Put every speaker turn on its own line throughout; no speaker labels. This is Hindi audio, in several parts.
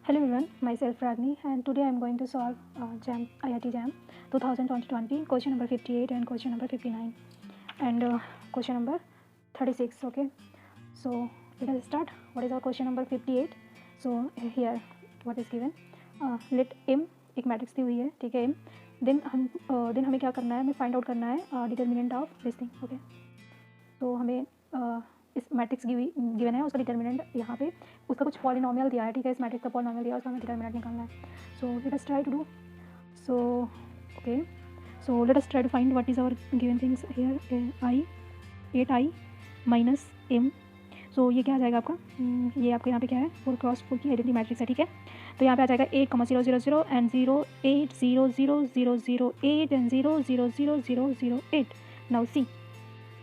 Hello everyone, myself Ragni, and today I am going to solve JAM IIT JAM 2020 question number 58 and question number 59 and question number 36. Okay, so let us start. What is our question number 58? So here what is given, let M एक मैट्रिक्स दी हुई है, ठीक है, M देन हमें क्या करना है, हमें फाइंड आउट करना है determinant of this thing. Okay, तो हमें इस मैट्रिक्स गिवन है, उसका डिटर्मिनेंट यहाँ पे उसका कुछ पॉलिनोमियल दिया है, ठीक है, इस मैट्रिक्स का पॉलिनोमियल दिया है, उसका हमें डिटर्मिनेंट निकालना है. So let us try to do. So okay, so let us try to find what is our given things here. I 8i minus m. So ये क्या आ जाएगा आपका, ये आपको यहाँ पे क्या है, 4x4 की आइडेंटिटी मैट्रिक्स है, ठीक है. तो यहाँ पे आ जाएगा 8,0,0,0 एंड 0 8 0 0 0 0 8 एंड 0 0 0 0 0 8. नाउ सी,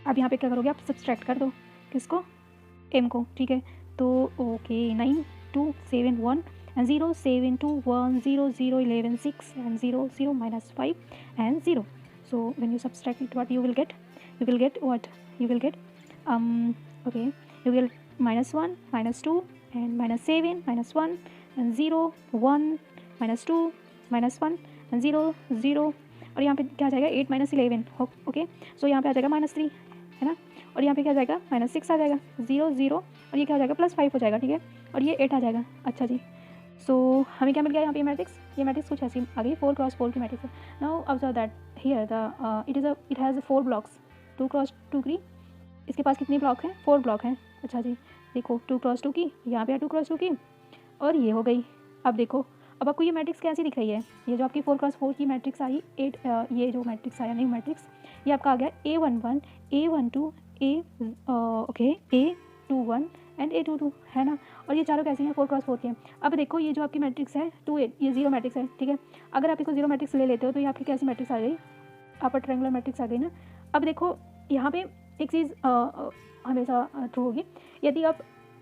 अब यहाँ पे क्या करोगे, आप सब्सट्रैक्ट कर दो किसको, m को, ठीक है. तो okay, 9 2 7 1 and 0 7 2 1 0 0 11 6 and 0 0 minus 5 and 0. So when you subtract it, what you will get what you will get, okay, you will minus 1 minus 2 and minus 7 minus 1 and 0 1 minus 2 minus 1 and 0 0. और यहाँ पे क्या आ जाएगा, 8 minus 11. ओके, सो यहाँ पे आ जाएगा -3, है ना. और यहाँ पे क्या आ जाएगा, -6 आ जाएगा, 0 0, और ये क्या हो जाएगा, +5 हो जाएगा, ठीक है, और ये 8 आ जाएगा. अच्छा जी, सो हमें क्या मिल गया यहाँ पे, ये मैट्रिक्स कुछ ऐसी आ गई, 4x4 की मैट्रिक्स है. Now observe that here the it has 4 blocks, 2x2 की. इसके पास कितने ब्लॉक हैं, 4 ब्लॉक हैं. अच्छा जी, देखो 2x2 की, यहाँ पे 2x2 की, और ये हो गई. अब देखो, अब आपको ये मैट्रिक्स कैसी दिख रही है, ये जो आपकी 4x4 की मैट्रिक्स आई, ये जो मैट्रिक्स आया न्यू मैट्रिक्स, ये आपका आ गया A11 A12 A21 and A22, है ना. और ये चारों कैसी हैं, 4x4 के हैं. अब देखो ये जो आपकी मैट्रिक्स है 2 8, ये 0 मैट्रिक्स है, ठीक है. अगर आप इसको 0 मैट्रिक्स ले लेते हो तो ये आपकी कैसी मैट्रिक्स आ गई, अपर ट्रायंगुलर मैट्रिक्स आ गई ना. अब देखो यहाँ पे एक चीज़ हमेशा ट्रू होगी, यदि आप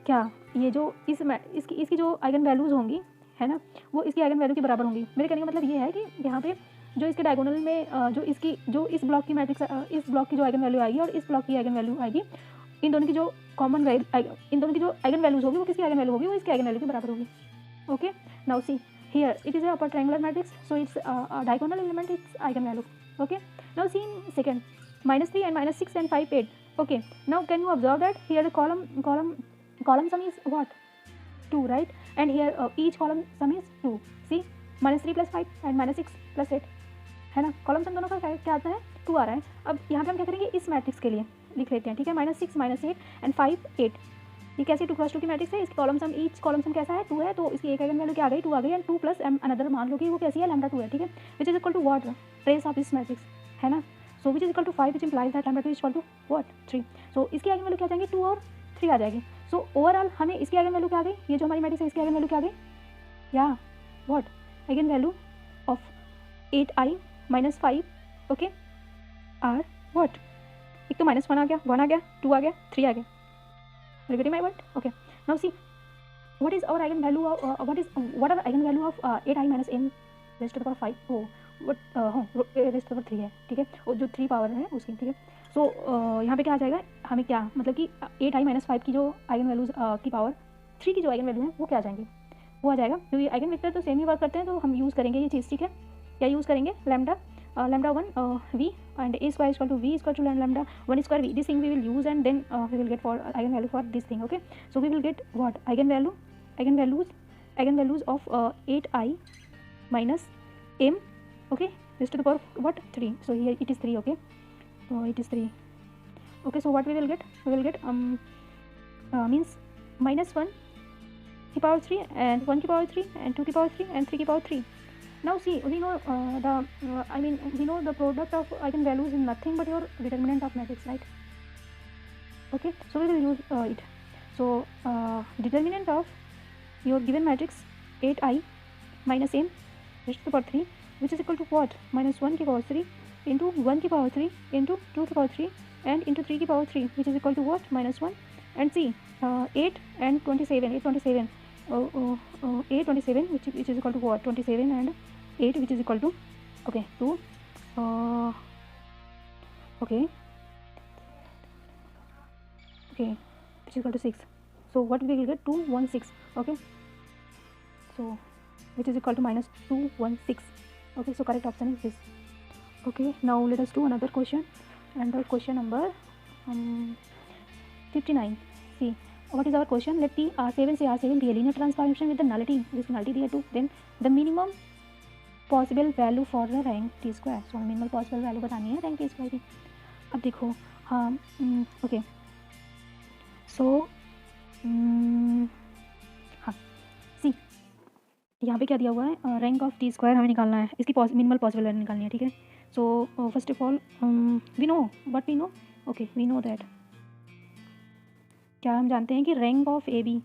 क्या, ये जो इसकी जो आइगन वैल्यूज़ होंगी, है ना, वो इसकी आइगन वैल्यू के बराबर होंगी. मेरे कहने का मतलब ये है कि यहाँ पे जो इसके डायगोनल में जो इस ब्लॉक की मैट्रिक्स, इस ब्लॉक की जो आइगन वैल्यू आएगी और इस ब्लॉक की आइगन वैल्यू आएगी, इन दोनों की जो इन दोनों की जो आइगन वैल्यूज होगी वो किसकी आइगन वैल्यू होगी, वो इसकी आइगन वैल्यू के बराबर होगी. Okay, now see here it is upper triangular matrix, so its diagonal element it's eigen value. Okay, now see in second, -3 and -6 and 5 8. Okay, now can you observe that here the column sum is what, 2, right, and here each column sum is 2. see, -3 + 5 and -6 + 8, है ना. कॉलम सम दोनों का क्या आता है, 2 आ रहा है. अब यहाँ पे हम क्या करेंगे, इस मैट्रिक्स के लिए लिख लेते हैं, ठीक है, -6 -8 एंड 5 8. ये कैसी 2x2 की मैट्रिक्स है, इसकी कॉलम सम, ईच कॉलम सम कैसा है, 2 है, तो इसकी एक आइगन वैल्यू क्या आ गई, 2 आ गई, एंड 2 प्लस अनदर मान लो कि वो कैसी है, λ2 है, ठीक है, which is equal to what, trace of this matrix, है ना. So which is equal to 5 which implies that λ2 is equal to what, 3. So इसकी आइगन वैल्यू क्या आ जाएंगी, 2 और 3 आ जाएगी. सो ओवरऑल हमें इसकी आइगन वैल्यू क्या आ गई, ये जो हमारी मैट्रिक्स है इसकी आइगन वैल्यू क्या आ गई, या what, eigenvalue of 8i - 5, okay, or what, एक तो -1 आ गया, 1 आ गया, 2 आ गया, 3 आ गया. Are you getting my point? Okay. Now see, what is our eigenvalue of what are the eigenvalue of 8i - m raised to the power 5? Oh, what raised to the power 3 है, ठीक है, और जो 3 पावर है उसकी, ठीक है. सो यहाँ पे क्या आ जाएगा, हमें क्या मतलब कि 8i - 5 की जो आइगन वैल्यूज की पावर 3 की जो आइगन वैल्यू है वो क्या आ जाएंगे, वो आ जाएगा, क्योंकि आइगन वेक्टर तो सेम ही वर्क करते हैं, तो हम यूज़ करेंगे ये चीज़, ठीक है. क्या यूज़ करेंगे, λ1 v and a square is equal to v is equal to λ1 square v. This thing we will use and then we will get for eigenvalue for this thing. Okay, so we will get what, eigenvalues of 8i minus m, okay, raised to the power what, 3. So here it is 3. Okay, so it is 3. Okay, so what we will get, means -1 की power 3 and 1 की power 3 and 2 की power 3 and 3 की power 3. Now see, we know we know the product of eigenvalues is nothing but your determinant of matrix, right? Okay, so we will use it. So determinant of your given matrix 8i minus m raised to the power 3, which is equal to what, -1 की power 3 into 1 की power 3 into 2 की power 3 and into 3 की power 3, which is equal to what, -1. And see, 8 and 27, 827, 827, which is equal to what, 27 and 8, which is equal to, okay, 2, okay, which is equal to 6. So what we will get, 2 1 6. Okay, so which is equal to minus 216. Okay, so correct option is this. Okay, now let us do another question, and question number 59. See, what is our question? Let T R7 से R7 be a linear transformation with the nullity, this nullity दिया 2, then the minimum possible value for the rank T square. So हमें minimal possible value बतानी है rank T square की. अब देखो, हाँ, ओके, सो हाँ, सी यहाँ पे क्या दिया हुआ है, रैंक ऑफ टी स्क्वायर हमें निकालना है, इसकी मिनिमल पॉसिबल वैल्यू निकालनी है, ठीक है. So first of all we know what we know. Okay, we know that, क्या हम जानते हैं कि रैंक ऑफ ए बी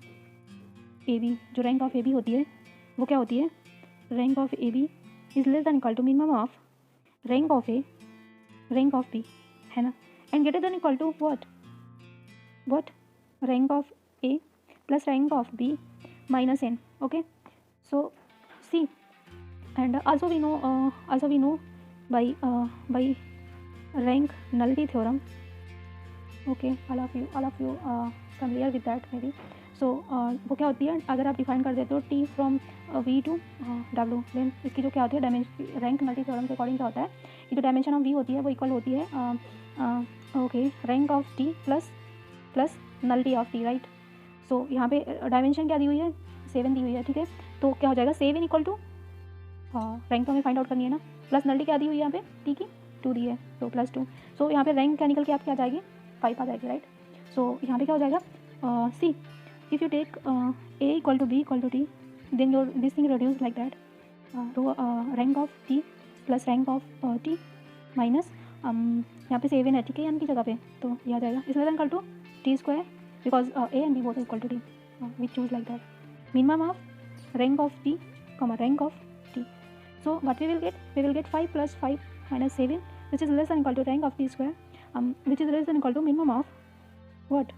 जो रैंक ऑफ ए बी होती है वो क्या होती है, rank of A B is less than equal to minimum of rank of A rank of B, है ना, and greater than equal to what rank of A plus rank of B minus N. Okay, so see, and also we know by rank nullity theorem. Okay, all of you familiar with that maybe. So वो क्या होती है, अगर आप डिफाइन कर देते हो t from v to w, then इसकी जो क्या होती है डायमेंशन, रैंक नल्टी थ्योरम के अकॉर्डिंग क्या होता है, ये जो डायमेंशन ऑफ v होती है वो इक्वल होती है okay rank of t plus nullity of t, right. So यहाँ पे डायमेंशन क्या दी हुई है, 7 दी हुई है, ठीक है. तो क्या हो जाएगा 7 इक्वल टू रैंक तो हमें फाइंड आउट करनी है ना, प्लस नल्टी क्या दी हुई है यहाँ पे t की 2 दी है, तो प्लस 2. सो यहाँ पे रैंक क्या निकल के आप क्या आ जाएगी 5 आ जाएगी, राइट. सो यहाँ पे क्या हो जाएगा, see if you take a equal to b equal to t, then your this thing reduce like that, तो rank of t plus rank of t minus यहाँ पे 7 है, ठीक है, यानी की जगह पे, तो यह आ जाएगा इसमें equal to t square, because a and b both equal to t, we choose like that, minimum of rank of t comma rank of t. So what we will get 5 plus 5 minus 7, which is less than equal to rank of t square, which is less than equal to minimum of what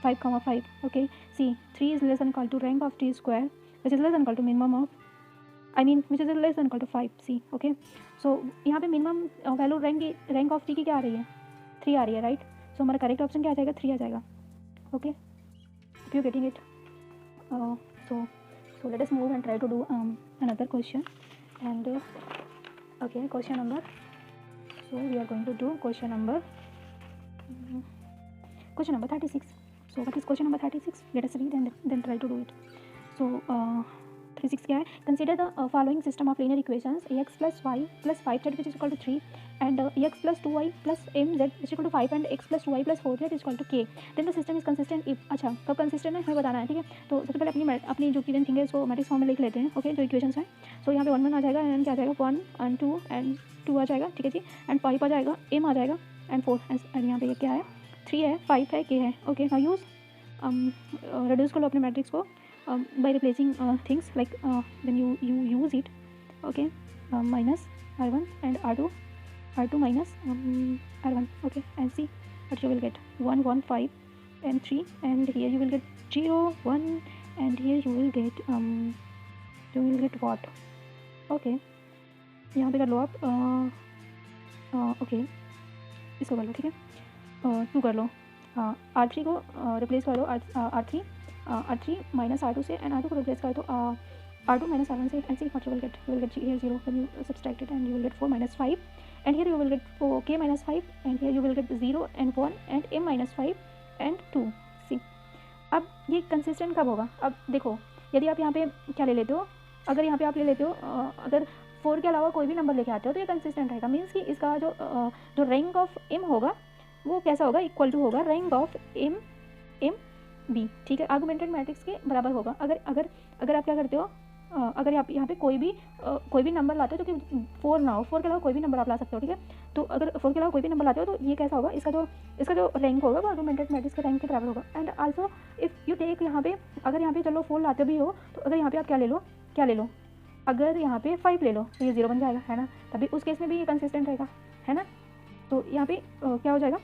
5 comma 5. Okay, see 3 is less than equal to rank of t square, which is less than equal to minimum of, I mean which is less than equal to 5. see, okay, so यहाँ पे minimum value rank of t की क्या आ रही है, 3 आ रही है, राइट. सो हमारा करेक्ट ऑप्शन क्या आ जाएगा, 3 आ जाएगा. Okay, if you getting it. So let us move and try to do another question, and okay, question number, so we are going to do question number 36. So what is question number 36? Let us read and then try to do it. So 36 क्या है, consider the following system of linear equations, ax plus y plus 5z which is equal to 3 and ax plus 2y plus mz which is equal to 5 and x plus 2y plus 4z is equal to k, then the system is consistent if. अच्छा, कब कंसिस्टेंट है हमें बताना है, ठीक है. तो सबसे पहले अपनी जो गिवन थिंग है इसको मैट्रिक्स फॉर्म में लिख लेते हैं. ओके, जो इक्वेशंस हैं, सो यहाँ पे 1 1 आ जाएगा, एंड क्या आ जाएगा 1 and 2 and 2 आ जाएगा, ठीक है जी, एंड 5 आ जाएगा, m आ जाएगा, एंड 4, एंड यहाँ पे ये क्या है 3 है, 5 है, k है. ओके, नाउ यूज रिड्यूस करो अपने मैट्रिक्स को by replacing things like then you use it. Okay, minus r1 and r2 minus r1. Okay, and see what you will get, 1 1 5 and 3, and here you will get 0 1, and here you will get what. Okay, यहाँ पे कर लो आप, ओके इसको कर लो, ठीक है, 2 कर लो, r3 को रिप्लेस कर दो r3 माइनस r2 से, एंड r2 को रिप्लेस कर दो r2 माइनस r1 से, and see what you will get, here 0 when you subtract it, and you will get 4 minus 5, and here you will get 4k minus 5, and here you will get 0 and 1 and m minus 5 and 2. सी, अब ये कंसिस्टेंट कब होगा, अब देखो यदि आप यहाँ पे क्या ले लेते हो, अगर यहाँ पे आप ले लेते हो अगर 4 के अलावा कोई भी नंबर लेके आते हो तो ये कंसिस्टेंट रहेगा, मीन्स कि इसका जो रैंक ऑफ m होगा वो कैसा होगा, इक्वल टू होगा रैंक ऑफ m बी, ठीक है, आर्गुमेंटेड मैट्रिक्स के बराबर होगा. अगर आप क्या करते हो, अगर आप यहाँ पे कोई भी नंबर लाते हो जो कि 4 ना हो, 4 के अलावा कोई भी नंबर आप ला सकते हो, ठीक है. तो अगर 4 के अलावा कोई भी नंबर लाते हो तो ये कैसा होगा, इसका जो रैंक होगा वो आर्गुमेंटेड मैट्रिक्स के रैंक के बराबर होगा. And also if you take यहाँ पे, अगर यहाँ पे चलो 4 लाते भी हो, तो अगर यहाँ पे आप क्या ले लो, अगर यहाँ पे 5 ले लो तो ये 0 बन जाएगा, है ना, तभी उस केस में भी ये कंसिस्टेंट रहेगा, है ना. तो यहाँ पे क्या हो जाएगा,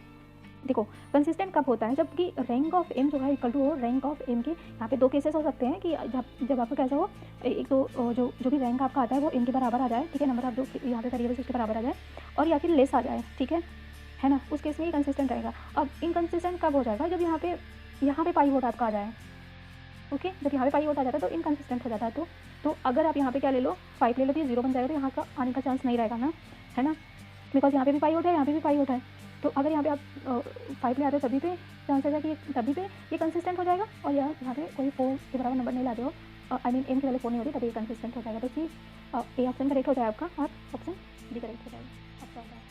देखो कंसिस्टेंट कब होता है, जबकि रैंक ऑफ m जो है इक्वल टू हो रैंक ऑफ m के. यहाँ पे 2 केसेस हो सकते हैं कि जब आपका कैसा हो, एक तो जो भी रैंक आपका आता है वो m के बराबर आ जाए, ठीक है, नंबर आप जो यहाँ पे वेरिएबल्स उसके बराबर आ जाए, और या फिर लेस आ जाए, ठीक है ना, उस केस में ये कंसिस्टेंट रहेगा. अब इनकंसिस्टेंट कब हो जाएगा, जब यहाँ पे 5 वोट आपका आ जाए, ओके, जब यहाँ पे पाई आउट आ जाता है तो इनकंसिस्टेंट हो जाता है। तो अगर आप यहाँ पे क्या ले लो 5 ले लो तो ये 0 बन जाएगा, तो यहाँ का आने का चांस नहीं रहेगा ना, है ना, बिकॉज यहाँ पे भी पाई आउट है, यहाँ पे भी पाई आउट है। तो अगर यहाँ पे आप 5 ले आते हो तभी पे चांस है कि तभी पे ये कंसिस्टेंट हो जाएगा, और यहाँ पे कोई 4 के बराबर नंबर नहीं लाते हो, आई मीन एन की वैल्यू 4 नहीं होती, तभी ये कंसिस्टेंट हो जाएगा। तो ए ऑप्शन करेक्ट हो जाएगा आपका और ऑप्शन बी करेक्ट हो जाएगा आपका।